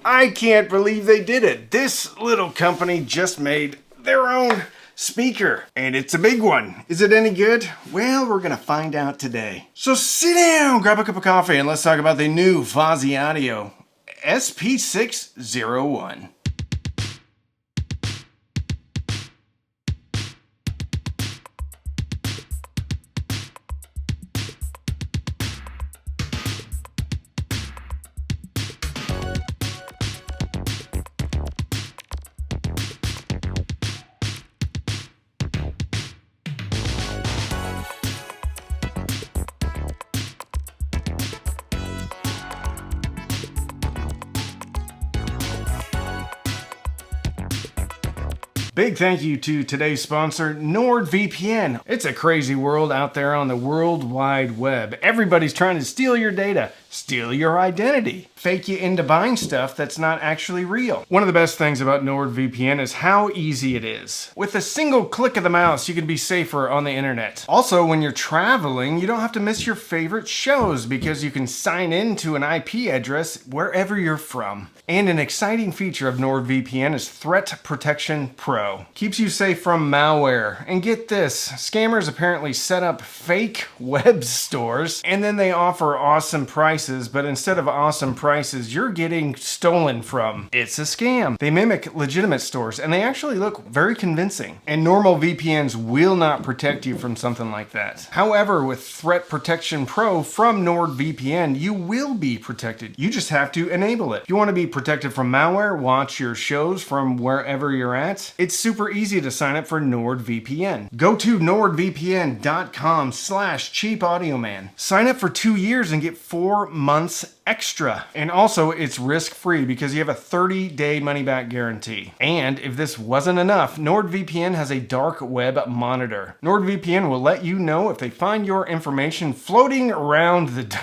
I can't believe they did it. This little company just made their own speaker, and it's a big one. Is it any good? Well, we're gonna find out today. So sit down, grab a cup of coffee, and let's talk about the new Fosi Audio SP601. Big thank you to today's sponsor, NordVPN. It's a crazy world out there on the World Wide Web. Everybody's trying to steal your data, steal your identity, fake you into buying stuff that's not actually real. One of the best things about NordVPN is how easy it is. With a single click of the mouse, you can be safer on the internet. Also, when you're traveling, you don't have to miss your favorite shows because you can sign in to an IP address wherever you're from. And an exciting feature of NordVPN is Threat Protection Pro. Keeps you safe from malware. And get this, scammers apparently set up fake web stores and then they offer awesome prices, but instead of awesome prices, you're getting stolen from. It's a scam. They mimic legitimate stores and they actually look very convincing. And normal VPNs will not protect you from something like that. However, with Threat Protection Pro from NordVPN, you will be protected. You just have to enable it. If you want to be protected from malware, watch your shows from wherever you're at. It's super easy to sign up for NordVPN. Go to nordvpn.com/cheapaudioman. Sign up for 2 years and get 4 months extra. And also it's risk-free because you have a 30-day money-back guarantee. And if this wasn't enough, NordVPN has a dark web monitor. NordVPN will let you know if they find your information floating around the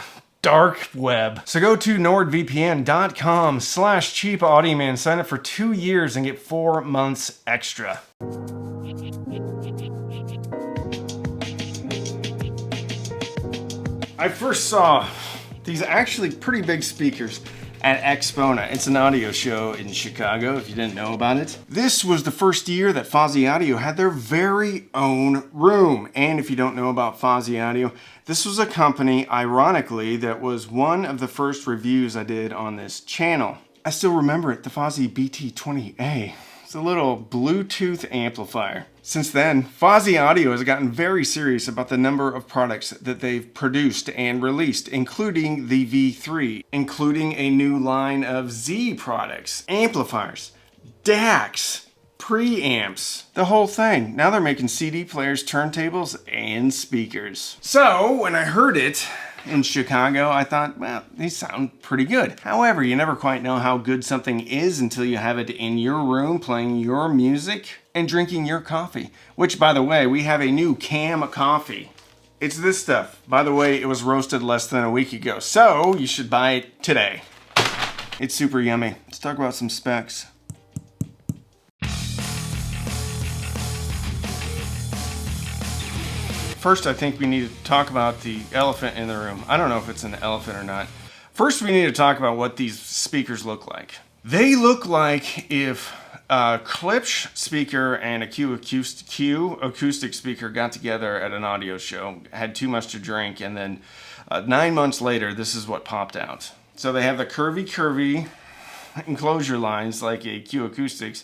dark web. So go to nordvpn.com/cheapaudioman, sign up for 2 years and get 4 months extra. I first saw these actually pretty big speakers at Expona. It's an audio show in Chicago, if you didn't know about it. This was the first year that Fosi Audio had their very own room. And if you don't know about Fosi Audio, this was a company, ironically, that was one of the first reviews I did on this channel. I still remember it, the Fosi BT20A. It's a little Bluetooth amplifier. Since then, Fosi Audio has gotten very serious about the number of products that they've produced and released, including the V3, including a new line of Z products, amplifiers, DACs, preamps, the whole thing. Now they're making CD players, turntables, and speakers. So when I heard it in Chicago, I thought, well, these sound pretty good. However, you never quite know how good something is until you have it in your room playing your music and drinking your coffee. Which, by the way, we have a new cam coffee. It's this stuff. By the way, it was roasted less than a week ago, so you should buy it today. It's super yummy. Let's talk about some specs. First, I think we need to talk about the elephant in the room. I don't know if it's an elephant or not. First, we need to talk about what these speakers look like. They look like if a Klipsch speaker and a Q acoustic speaker got together at an audio show, had too much to drink, and then 9 months later, this is what popped out. So they have the curvy enclosure lines like a Q acoustics,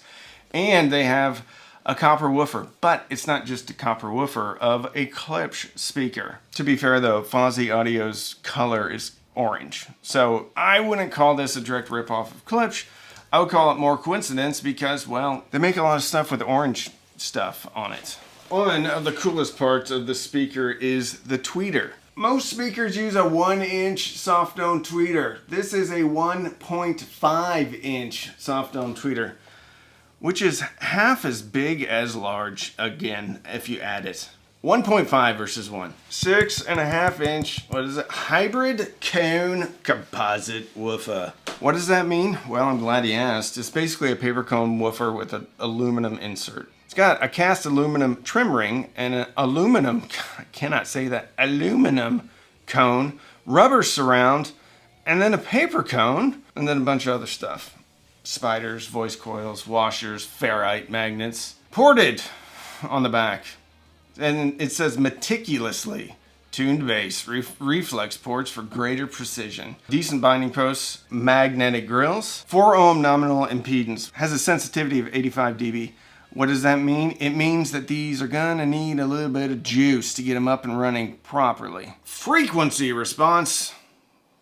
and they have a copper woofer, but it's not just a copper woofer of a Klipsch speaker. To be fair though, Fosi Audio's color is orange. So I wouldn't call this a direct ripoff of Klipsch. I would call it more coincidence because, well, they make a lot of stuff with orange stuff on it. One of the coolest parts of the speaker is the tweeter. Most speakers use a 1-inch soft dome tweeter. This is a 1.5-inch soft dome tweeter, which is half as big as large, again, if you add it. 1.5 versus 1. 6.5-inch, what is it? Hybrid cone composite woofer. What does that mean? Well, I'm glad you asked. It's basically a paper cone woofer with an aluminum insert. It's got a cast aluminum trim ring and an aluminum, I cannot say that, aluminum cone, rubber surround, and then a paper cone, and then a bunch of other stuff. spiders, voice coils, washers, ferrite magnets. Ported on the back. And it says meticulously tuned bass, reflex ports for greater precision. Decent binding posts, magnetic grills. 4 ohm nominal impedance. Has a sensitivity of 85 dB. What does that mean? It means that these are gonna need a little bit of juice to get them up and running properly. Frequency response,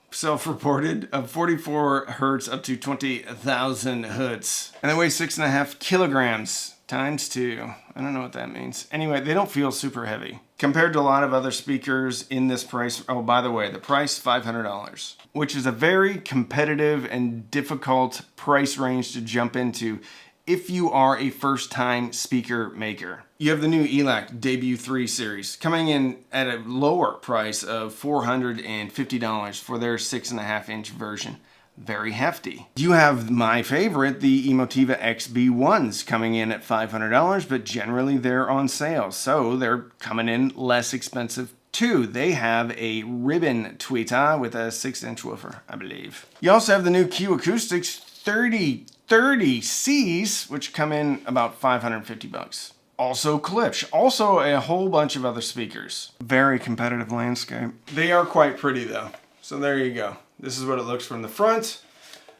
self-reported, of 44 hertz up to 20,000 hertz. And they weigh 6.5 kilograms. Times 2. I don't know what that means. Anyway, they don't feel super heavy. Compared to a lot of other speakers in this price, oh, by the way, the price, $500, which is a very competitive and difficult price range to jump into if you are a first-time speaker maker. You have the new ELAC Debut 3 series coming in at a lower price of $450 for their 6.5-inch version. Very hefty. You have my favorite, the Emotiva XB1s, coming in at $500, but generally they're on sale, so they're coming in less expensive too. They have a ribbon tweeter with a 6-inch woofer, I believe. You also have the new Q Acoustics 3030Cs, which come in about $550. Also Klipsch, also a whole bunch of other speakers. Very competitive landscape. They are quite pretty though, so there you go. This is what it looks from the front.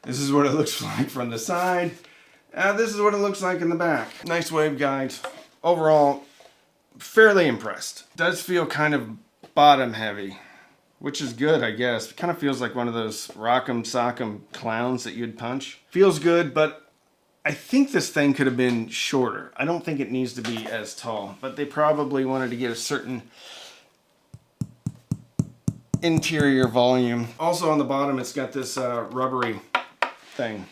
This is what it looks like from the side. This is what it looks like in the back. Nice waveguide. Overall, fairly impressed. Does feel kind of bottom heavy, which is good, I guess. It kind of feels like one of those rock'em sock'em clowns that you'd punch. Feels good, but I think this thing could have been shorter. I don't think it needs to be as tall, but they probably wanted to get a certain interior volume. Also on the bottom, it's got this rubbery thing.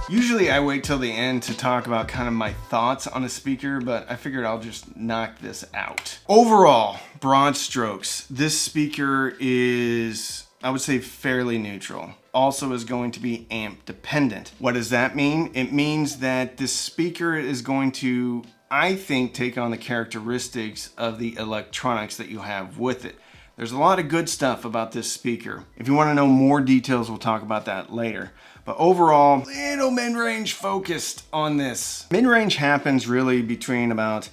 Usually I wait till the end to talk about kind of my thoughts on a speaker, but I figured I'll just knock this out. Overall, broad strokes, this speaker is, I would say, fairly neutral. Also is going to be amp dependent. What does that mean? It means that this speaker is going to, I think, take on the characteristics of the electronics that you have with it. There's a lot of good stuff about this speaker. If you want to know more details, we'll talk about that later. But overall, little mid-range focused on this. Mid-range happens really between about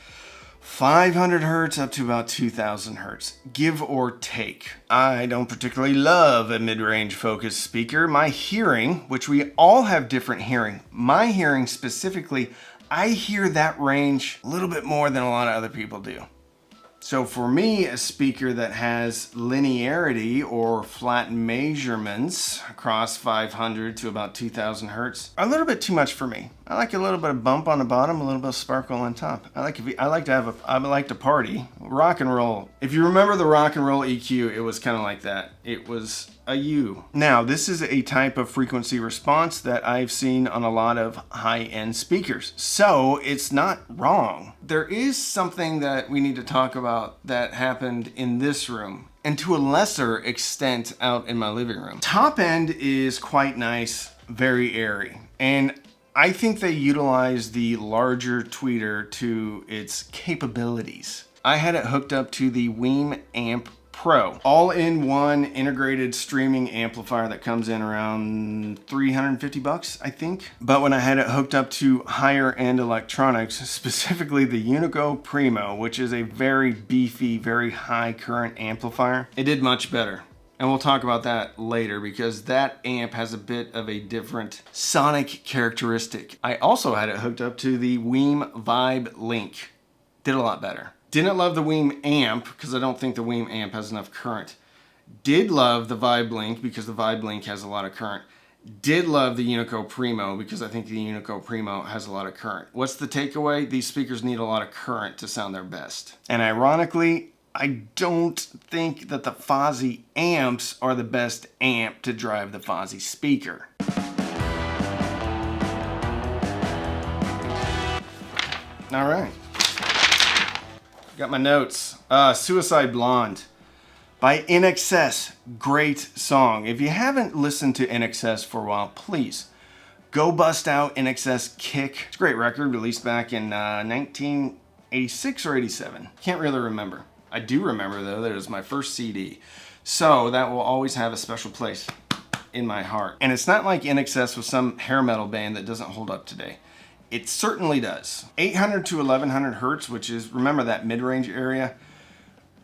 500 hertz up to about 2000 hertz, give or take. I don't particularly love a mid-range focused speaker. My hearing, which we all have different hearing, my hearing specifically, I hear that range a little bit more than a lot of other people do. So for me, a speaker that has linearity or flat measurements across 500 to about 2000 hertz are a little bit too much for me. I like a little bit of bump on the bottom, a little bit of sparkle on top. I like to party, rock and roll. If you remember the rock and roll EQ, it was kind of like that. It was a U. Now, this is a type of frequency response that I've seen on a lot of high-end speakers. So it's not wrong. There is something that we need to talk about that happened in this room, and to a lesser extent out in my living room. Top end is quite nice, very airy. And I think they utilize the larger tweeter to its capabilities. I had it hooked up to the Weem Amp Pro, all-in-one integrated streaming amplifier that comes in around $350, I think. But when I had it hooked up to higher-end electronics, specifically the Unico Primo, which is a very beefy, very high current amplifier, it did much better. And we'll talk about that later because that amp has a bit of a different sonic characteristic. I also had it hooked up to the Weem Vibe Link. Did a lot better. Didn't love the Weem amp because I don't think the Weem amp has enough current. Did love the Vibe Link because the Vibe Link has a lot of current. Did love the Unico Primo because I think the Unico Primo has a lot of current. What's the takeaway? These speakers need a lot of current to sound their best. And ironically, I don't think that the Fosi amps are the best amp to drive the Fosi speaker. All right. Got my notes. Suicide Blonde by INXS. Great song. If you haven't listened to INXS for a while, please go bust out INXS Kick. It's a great record released back in 1986 or 87. Can't really remember. I do remember though that it was my first CD. So that will always have a special place in my heart. And it's not like NXS was some hair metal band that doesn't hold up today. It certainly does. 800 to 1100 hertz, which is, remember that mid-range area,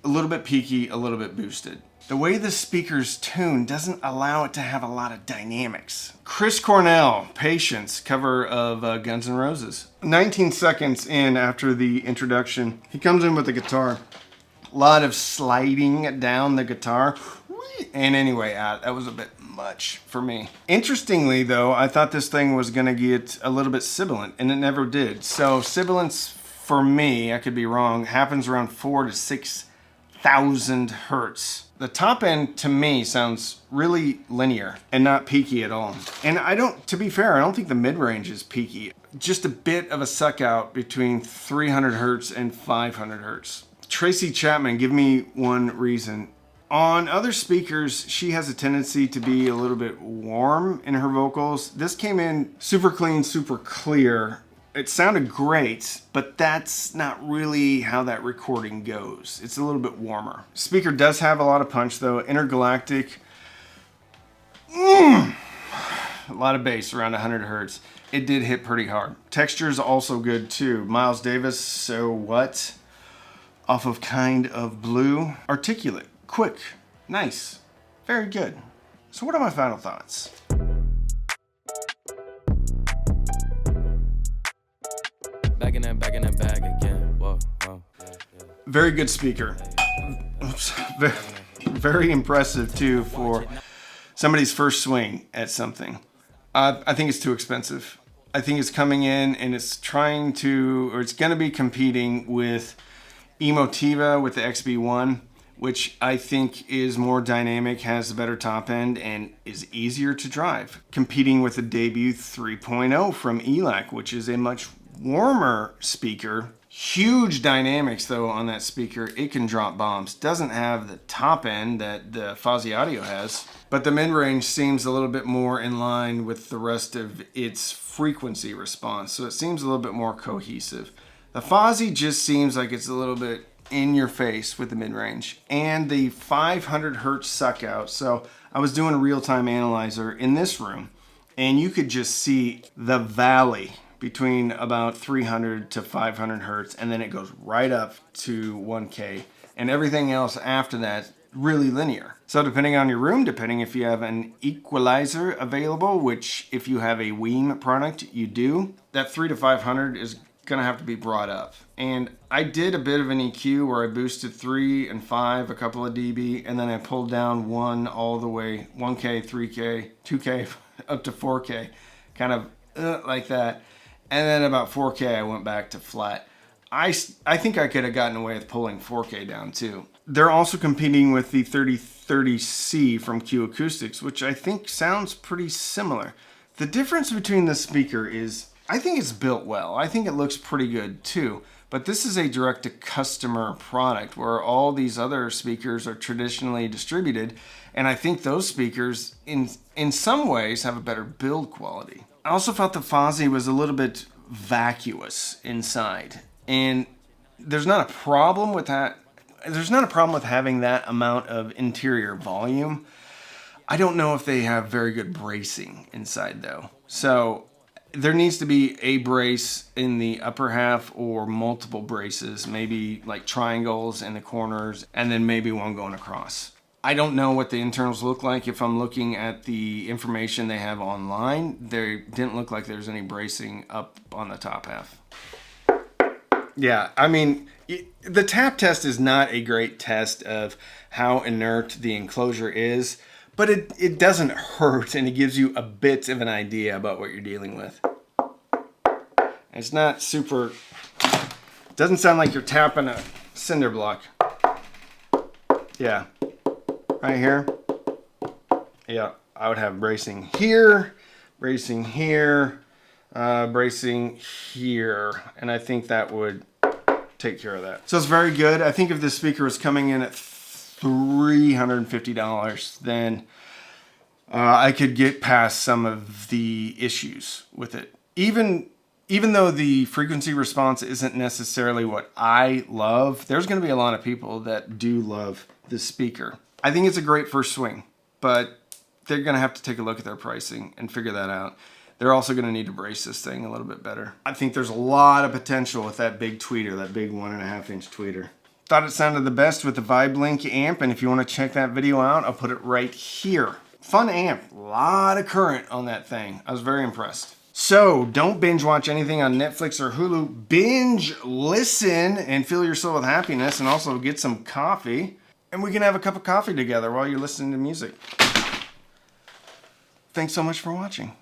a little bit peaky, a little bit boosted. The way the speaker's tuned doesn't allow it to have a lot of dynamics. Chris Cornell, Patience, cover of Guns N' Roses. 19 seconds in after the introduction, he comes in with the guitar. A lot of sliding down the guitar. And anyway, that was a bit much for me. Interestingly though, I thought this thing was gonna get a little bit sibilant, and it never did. So sibilance for me, I could be wrong, happens around 4,000 to 6,000 hertz. The top end to me sounds really linear and not peaky at all. And to be fair, I don't think the mid-range is peaky. Just a bit of a suck out between 300 hertz and 500 hertz. Tracy Chapman, give me one reason. On other speakers, she has a tendency to be a little bit warm in her vocals. This came in super clean, super clear. It sounded great, but that's not really how that recording goes. It's a little bit warmer. Speaker does have a lot of punch though. Intergalactic, a lot of bass around 100 hertz. It did hit pretty hard. Texture is also good too. Miles Davis, So What? Off of Kind of Blue. Articulate, quick, nice, very good. So what are my final thoughts? Back in that bag again. Whoa, whoa. Very good speaker. Oops. Very impressive too for somebody's first swing at something. I think it's too expensive. I think it's coming in and it's trying to, or it's going to be competing with Emotiva with the XB1, which I think is more dynamic, has a better top end, and is easier to drive. Competing with the Debut 3.0 from ELAC, which is a much warmer speaker. Huge dynamics though on that speaker. It can drop bombs. Doesn't have the top end that the Fosi Audio has, but the mid-range seems a little bit more in line with the rest of its frequency response, so it seems a little bit more cohesive. The Fosi just seems like it's a little bit in your face with the mid-range and the 500 hertz suck out. So I was doing a real-time analyzer in this room and you could just see the valley between about 300 to 500 hertz, and then it goes right up to 1K, and everything else after that really linear. So depending on your room, depending if you have an equalizer available, which if you have a Weem product, you do, that 3 to 500 is gonna have to be brought up. And I did a bit of an EQ where I boosted 3 and 5, a couple of dB, and then I pulled down 1 all the way, 1K, 3K, 2K, up to 4K, kind of like that. And then about 4K, I went back to flat. I think I could have gotten away with pulling 4K down too. They're also competing with the 3030C from Q Acoustics, which I think sounds pretty similar. The difference between the speaker is, I think it's built well. I think it looks pretty good too. But this is a direct-to-customer product where all these other speakers are traditionally distributed. And I think those speakers, in some ways, have a better build quality. I also felt the Fosi was a little bit vacuous inside, and there's not a problem with that. There's not a problem with having that amount of interior volume. I don't know if they have very good bracing inside though. So there needs to be a brace in the upper half or multiple braces, maybe like triangles in the corners, and then maybe one going across. I don't know what the internals look like. If I'm looking at the information they have online, they didn't look like there's any bracing up on the top half. Yeah, I mean, the tap test is not a great test of how inert the enclosure is, but it doesn't hurt, and it gives you a bit of an idea about what you're dealing with. It's not super, doesn't sound like you're tapping a cinder block. Yeah. Right here, yeah, I would have bracing here, bracing here, bracing here, and I think that would take care of that. So it's very good. I think if this speaker was coming in at $350, then I could get past some of the issues with it. Even though the frequency response isn't necessarily what I love, there's going to be a lot of people that do love this speaker. I think it's a great first swing, but they're gonna have to take a look at their pricing and figure that out. They're also gonna need to brace this thing a little bit better. I think there's a lot of potential with that big tweeter, that big 1.5-inch tweeter. Thought it sounded the best with the VibeLink amp, and if you wanna check that video out, I'll put it right here. Fun amp, a lot of current on that thing. I was very impressed. So don't binge watch anything on Netflix or Hulu. Binge listen and fill your soul with happiness, and also get some coffee. And we can have a cup of coffee together while you're listening to music. Thanks so much for watching.